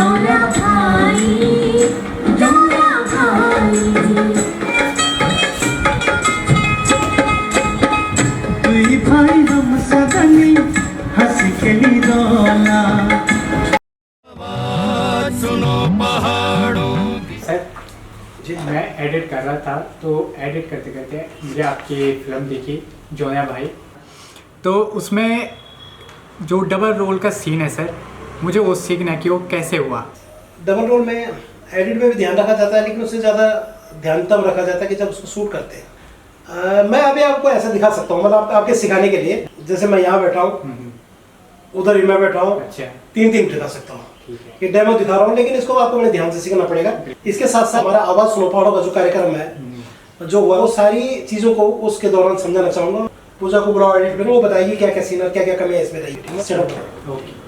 जोड़ा भाई, जोड़ा भाई। दुई भाई हम सदनी हंस खेली रोला। सुनो पहाड़ों की। सर जी, मैं एडिट कर रहा था तो एडिट करते करते मुझे आपकी फिल्म दिखी जोया भाई। तो उसमें जो डबल रोल का सीन है सर, मुझे वो सीखना है कि वो कैसे हुआ। डबल रोल में एडिट में भी ध्यान रखा जाता है, लेकिन उससे ज़्यादा ध्यान तब रखा जाता है कि जब उसको शूट करते हैं। मैं अभी आपको ऐसा दिखा सकता हूँ, मतलब आपके सिखाने के लिए। जैसे मैं यहाँ बैठा हूँ, उधर ही मैं बैठा हूँ, अच्छा, तीन दिखा सकता हूँ। ठीक है। ये डेमो दिखा रहा हूँ, लेकिन इसको आपको बड़े ध्यान से सीखना पड़ेगा। इसके साथ साथ हमारा आवाज़ सुनो पहाड़ों का जो कार्यक्रम है जो हुआ, वो सारी चीज़ों को उसके दौरान समझाना चाहूँगा। पूजा को बुलाओ, एडिट करो, वो बताएगी क्या क्या सीन है, क्या क्या कमी है इसमें रही। ठीक है, सेटअप ओके।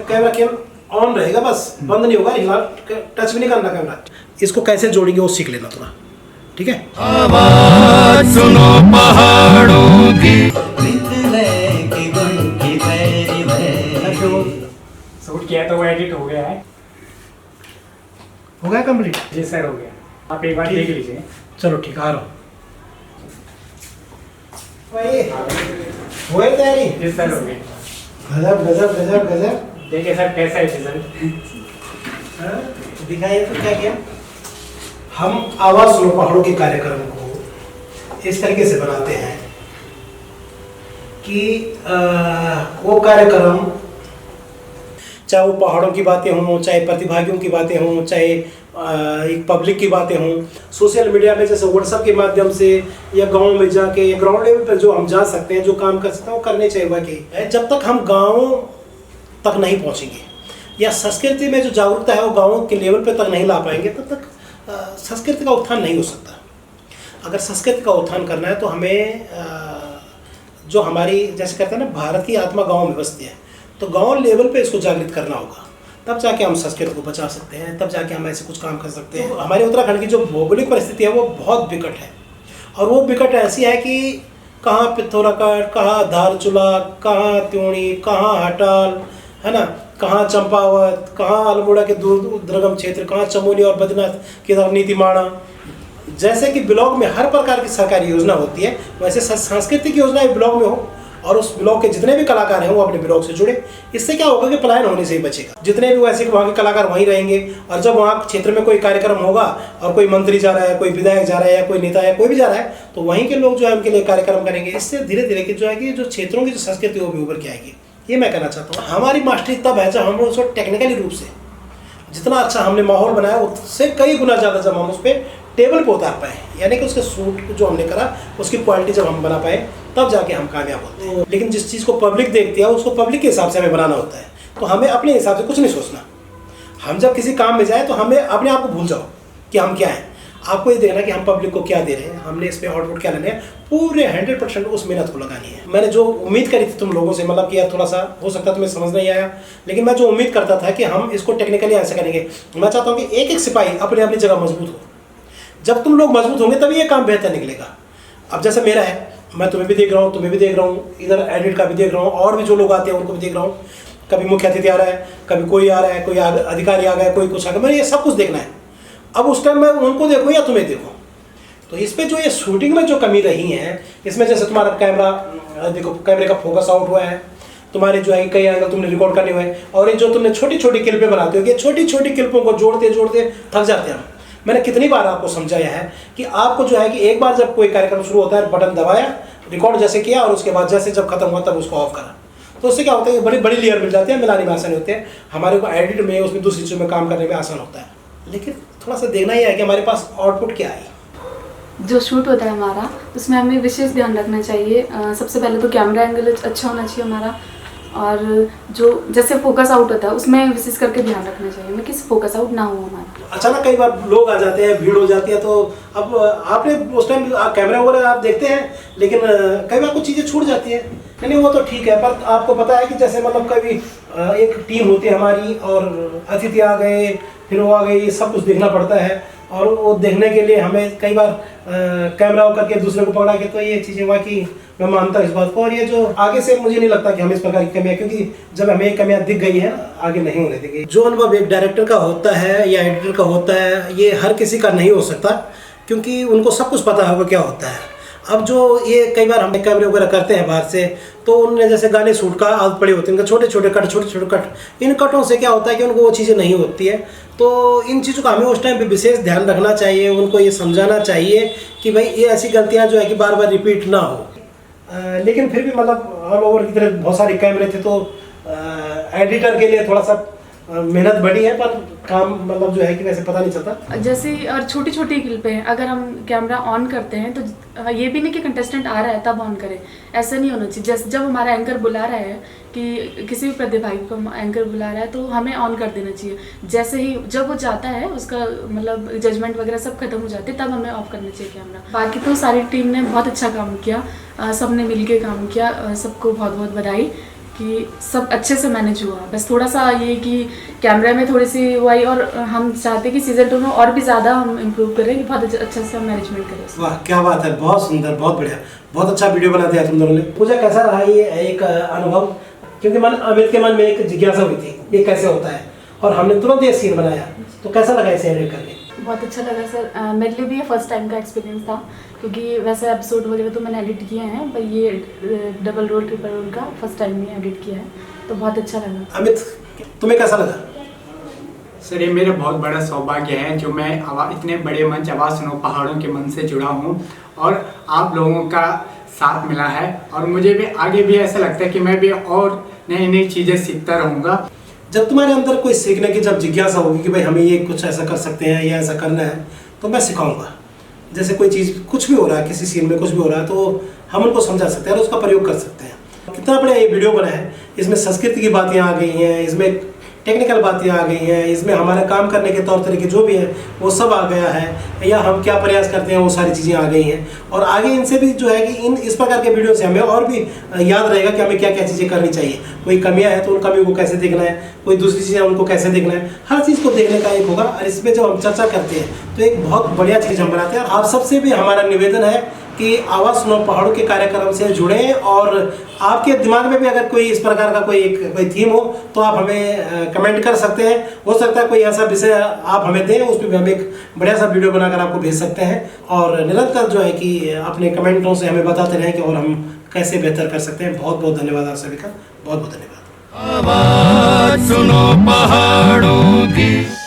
कैमरा केवल ऑन रहेगा, बस बंद नहीं होगा, हिला टच भी नहीं करना कैमरा। इसको कैसे जोड़ेंगे वो सीख लेना थोड़ा, ठीक है। आवाज सुनो पहाड़ों की। शूट किया तो वो एडिट हो गया है। हो गया कंप्लीट? जी सर, हो गया। आप एक बार देख लीजिए। चलो ठीक, आ रहा हूँ भाई। हो गई तैयारी? जी सर, हो गया। गजब गजब गजब गजब। देखिए सर कैसा है रिजल्ट। दिखाइए तो क्या किया। हम आवाज सुनो पहाड़ों के कार्यक्रम को इस तरीके से बनाते हैं कि वो कार्यक्रम, चाहे वो पहाड़ों की बातें हों, चाहे प्रतिभागियों की बातें हों, चाहे एक पब्लिक की बातें हों, सोशल मीडिया में जैसे व्हाट्सएप के माध्यम से या गांव में जाके या ग्राउंड लेवल पर जो हम जा सकते हैं, जो काम कर सकते हैं, वो करने चाहिए। बाकी जब तक हम गाँव तक नहीं पहुँचेंगे या संस्कृति में जो जागरूकता है वो गाँव के लेवल पे तक नहीं ला पाएंगे, तब तक संस्कृति का उत्थान नहीं हो सकता। अगर संस्कृति का उत्थान करना है तो हमें जो हमारी, जैसे कहते हैं ना, भारत की आत्मा गाँव में बसती है, तो गांव लेवल पे इसको जागृत करना होगा। तब जाके हम संस्कृति को बचा सकते हैं, तब जाके हम ऐसे कुछ काम कर सकते हैं। तो हमारे उत्तराखंड की जो भौगोलिक परिस्थिति है वो बहुत विकट है, और वो विकट ऐसी है कि कहाँ पिथौरागढ़, कहाँ धारचूला, कहाँ त्योणी, कहाँ हटाल, है ना, कहाँ चंपावत, कहाँ अल्मोड़ा के दूर दुर्गम क्षेत्र, कहाँ चमोली और बद्रीनाथ केदार नीतिमाणा। जैसे कि ब्लॉक में हर प्रकार की सरकारी योजना होती है, वैसे सांस्कृतिक योजना ब्लॉक में हो, और उस ब्लॉक के जितने भी कलाकार हैं वो अपने ब्लॉक से जुड़े। इससे क्या होगा कि पलायन होने से ही बचेगा। जितने भी वैसे वहाँ के कलाकार वहीं रहेंगे, और जब वहाँ क्षेत्र में कोई कार्यक्रम होगा और कोई मंत्री जा रहा है, कोई विधायक जा रहा है, या कोई नेता है, कोई भी जा रहा है, तो वहीं के लोग जो है उनके लिए कार्यक्रम करेंगे। इससे धीरे धीरे जो है कि जो क्षेत्रों की जो संस्कृति वो भी उभर के आएगी। ये मैं कहना चाहता हूँ। हमारी मास्टरी तब है जब हम उसको टेक्निकली रूप से जितना अच्छा हमने माहौल बनाया, उससे कई गुना ज़्यादा जब हम उस पर टेबल पे उतार पाए, यानी कि उसके सूट जो हमने करा उसकी क्वालिटी जब हम बना पाए, तब जाके हम कामयाब होते हैं। लेकिन जिस चीज़ को पब्लिक देखती है उसको पब्लिक के हिसाब से हमें बनाना होता है, तो हमें अपने हिसाब से कुछ नहीं सोचना। हम जब किसी काम में जाए तो हमें अपने आप को भूल जाओ कि हम क्या हैं। आपको ये देखना कि हम पब्लिक को क्या दे रहे हैं, हमने इस पर आउटपुट क्या लेना है, पूरे 100% उस मेहनत को लगानी है। मैंने जो उम्मीद करी थी तुम लोगों से, मतलब कि यार थोड़ा सा हो सकता है तुम्हें समझ नहीं आया, लेकिन मैं जो उम्मीद करता था कि हम इसको टेक्निकली ऐसे करेंगे। मैं चाहता हूँ कि एक एक सिपाही अपनी अपनी जगह मजबूत हो। जब तुम लोग मजबूत होंगे तभी ये काम बेहतर निकलेगा। अब जैसे मेरा है, मैं तुम्हें भी देख रहा हूँ, तुम्हें भी देख रहा हूँ, इधर एडिट का भी देख रहा हूँ, और भी जो लोग आते हैं उनको भी देख रहा हूँ। कभी मुख्य अतिथि आ रहा है, कभी कोई आ रहा है, कोई अधिकारी आ गया, कोई कुछ आ गया, मैंने ये सब कुछ देखना है। अब उस टाइम मैं उनको देखूँ या तुम्हें देखूँ, तो इस पर जो ये शूटिंग में जो कमी रही है, इसमें जैसे तुम्हारा कैमरा देखो, कैमरे का फोकस आउट हुआ है, तुम्हारे जो है कई एंगल तुमने रिकॉर्ड करने हुए, और ये जो तुमने छोटी छोटी क्लिपें बनाते हो, ये छोटी छोटी क्लिपों को जोड़ते जोड़ते थक जाते हैं। मैंने कितनी बार आपको समझाया है कि आपको जो है कि एक बार जब कोई कार्यक्रम शुरू होता है, बटन दबाया, रिकॉर्ड जैसे किया, और उसके बाद जैसे जब खत्म हुआ तब उसको ऑफ करा, तो उससे क्या होता है कि बड़ी बड़ी लेयर मिल जाती है, मिलाने में आसानी होती है, हमारे को एडिट में उसमें दूसरी चीज़ों में काम करने में आसान होता है। लेकिन थोड़ा सा देखना ही है कि हमारे पास आउटपुट क्या है। जो शूट होता है हमारा, उसमें हमें विशेष ध्यान रखना चाहिए। सबसे पहले तो कैमरा एंगल अच्छा होना चाहिए हमारा, और जो जैसे फोकस आउट होता है उसमें विशेष करके ध्यान रखना चाहिए, हमें किसी फोकस आउट ना हो हमारा। अचानक कई बार लोग आ जाते हैं, भीड़ हो जाती है, तो अब आपने उस टाइम कैमरा वगैरह आप देखते हैं, लेकिन कई बार कुछ चीज़ें छूट जाती हैं। नहीं वो तो ठीक है, पर आपको पता है कि जैसे मतलब कभी एक टीम होती है हमारी, और अतिथि आ गए, फिर वो आ गए, ये सब कुछ देखना पड़ता है, और वो देखने के लिए हमें कई बार कैमरा करके दूसरे को पकड़ा के, तो ये चीज़ें वाकई मैं मानता हूँ इस बात को। और ये जो आगे से मुझे नहीं लगता कि हम इस प्रकार की कमियां, क्योंकि जब हमें ये कमियां दिख गई है आगे नहीं होने देंगे। जो अनुभव एक डायरेक्टर का होता है या एडिटर का होता है, ये हर किसी का नहीं हो सकता, क्योंकि उनको सब कुछ पता होगा क्या होता है। अब जो ये कई बार हम कैमरे वगैरह करते हैं बाहर से, तो उनने जैसे गाने शूट का आदत पड़ी होती है, उनका छोटे छोटे कट, इन कटों से क्या होता है कि उनको वो चीज़ें नहीं होती है। तो इन चीज़ों का हमें उस टाइम पे विशेष ध्यान रखना चाहिए, उनको ये समझाना चाहिए कि भाई ये ऐसी गलतियाँ जो है कि बार बार रिपीट ना हो। लेकिन फिर भी मतलब ऑल ओवर की तरह बहुत सारे कैमरे थे, तो एडिटर के लिए थोड़ा सा मेहनत बढ़ी है, पर काम मतलब जो है कि वैसे पता नहीं चलता। जैसे और छोटी छोटी क्लिपें अगर हम कैमरा ऑन करते हैं तो ये भी नहीं कि कंटेस्टेंट आ रहा है तब ऑन करें, ऐसा नहीं होना चाहिए। जैसे जब हमारा एंकर बुला रहा है कि किसी भी प्रतिभागी को एंकर बुला रहा है तो हमें ऑन कर देना चाहिए। जैसे ही जब वो जाता है उसका मतलब जजमेंट वगैरह सब खत्म हो जाते हैं, तब हमें ऑफ करना चाहिए कैमरा। बाकी तो सारी टीम ने बहुत अच्छा काम किया, सबने मिलके काम किया, सबको बहुत बहुत बधाई कि सब अच्छे से मैनेज हुआ। बस थोड़ा सा ये कि कैमरा में थोड़ी सी वो आई, और हम चाहते हैं कि सीजन 2 में और भी ज़्यादा हम इम्प्रूव करें, कि बहुत अच्छा से हम मैनेजमेंट करें। वाह क्या बात है, बहुत सुंदर, बहुत बढ़िया, बहुत अच्छा वीडियो बना दिया तुम दोनों ने। पूजा कैसा रहा ये एक अनुभव? क्योंकि अमित के मन में एक जिज्ञासा हुई थी ये कैसे होता है, और हमने तुरंत ये सीन बनाया, तो कैसा लगा इसे एडिट करके? बहुत अच्छा लगा सर। मेरे लिए भी ये फर्स्ट टाइम का एक्सपीरियंस था, क्योंकि वैसे एपिसोड वगैरह तो मैंने एडिट किए हैं, पर ये डबल रोल ट्रिपल रोल का फर्स्ट टाइम में एडिट किया है, तो बहुत अच्छा लगा। अमित तुम्हें कैसा लगा? सर ये मेरा बहुत बड़ा सौभाग्य है जो मैं इतने बड़े मंच आवाज़ सुनो पहाड़ों के मन से जुड़ा हूँ, और आप लोगों का साथ मिला है, और मुझे भी आगे भी ऐसा लगता है कि मैं भी और नई नई चीज़ें सीखता रहूँगा। जब तुम्हारे अंदर कोई सीखने की जब जिज्ञासा होगी कि भाई हमें ये कुछ ऐसा कर सकते हैं या ऐसा करना है, तो मैं सिखाऊंगा। जैसे कोई चीज़ कुछ भी हो रहा है, किसी सीन में कुछ भी हो रहा है, तो हम उनको समझा सकते हैं और उसका प्रयोग कर सकते हैं। कितना बढ़िया ये वीडियो बना है, इसमें संस्कृति की बातें आ गई हैं, इसमें टेक्निकल बातें आ गई हैं, इसमें हमारे काम करने के तौर तरीके जो भी हैं वो सब आ गया है, या हम क्या प्रयास करते हैं वो सारी चीज़ें आ गई हैं। और आगे इनसे भी जो है कि इस प्रकार के वीडियो से हमें और भी याद रहेगा कि हमें क्या क्या चीज़ें करनी चाहिए। कोई कमियां हैं तो उन कमियों को कैसे देखना है, कोई दूसरी चीज़ें उनको कैसे देखना है, हर चीज़ को देखने का एक होगा। और इसमें जब हम चर्चा करते हैं तो एक बहुत बढ़िया चीज़ हम बनाते हैं। आप सबसे भी हमारा निवेदन है कि आवाज़ सुनो पहाड़ों के कार्यक्रम से जुड़ें, और आपके दिमाग में भी अगर कोई इस प्रकार का कोई थीम हो तो आप हमें कमेंट कर सकते हैं। हो सकता है कोई ऐसा विषय आप हमें दें, उस पर भी हम एक बढ़िया सा वीडियो बनाकर आपको भेज सकते हैं। और निरंतर जो है कि अपने कमेंटों से हमें बताते रहें कि और हम कैसे बेहतर कर सकते हैं। बहुत बहुत धन्यवाद आप सभी का, बहुत बहुत धन्यवाद। आवाज सुनो पहाड़ों की।